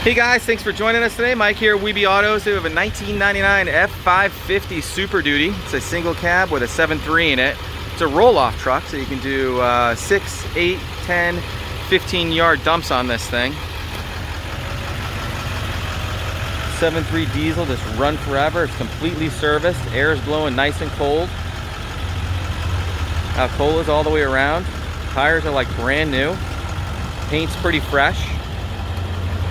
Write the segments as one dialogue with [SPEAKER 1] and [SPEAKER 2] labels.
[SPEAKER 1] Hey guys, thanks for joining us today. Mike here, Weeby Autos. We have a 1999 F550 Super Duty. It's a single cab with a 7.3 in it. It's a roll-off truck, so you can do 6, 8, 10, 15 yard dumps on this thing. 7.3 diesel, just run forever. It's completely serviced. Air is blowing nice and cold. Alcoa's all the way around. Tires are like brand new. Paint's pretty fresh.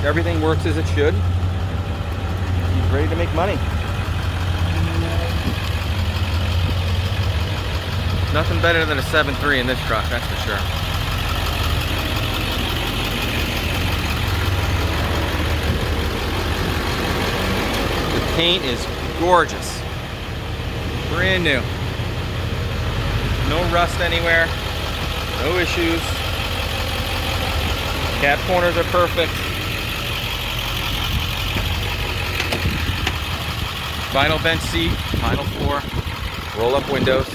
[SPEAKER 1] Everything works as it should. He's ready to make money. Nothing better than a 7.3 in this truck, that's for sure. The paint is gorgeous. Brand new. No rust anywhere. No issues. Cab corners are perfect. Vinyl bench seat, vinyl floor, roll-up windows,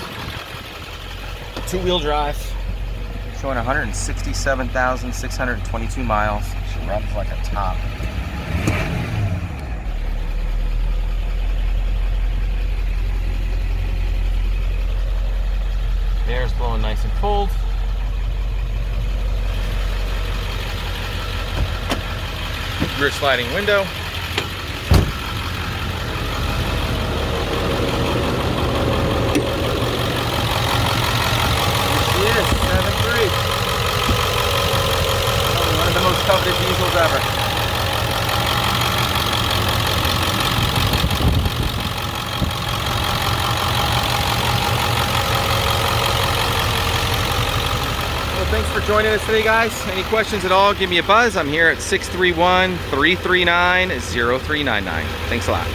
[SPEAKER 1] two-wheel drive, showing 167,622 miles. She runs like a top. The air's blowing nice and cold. Rear sliding window. One of the most coveted diesels ever. Well, thanks for joining us today, guys. Any questions at all, give me a buzz. I'm here at 631-339-0399. Thanks a lot.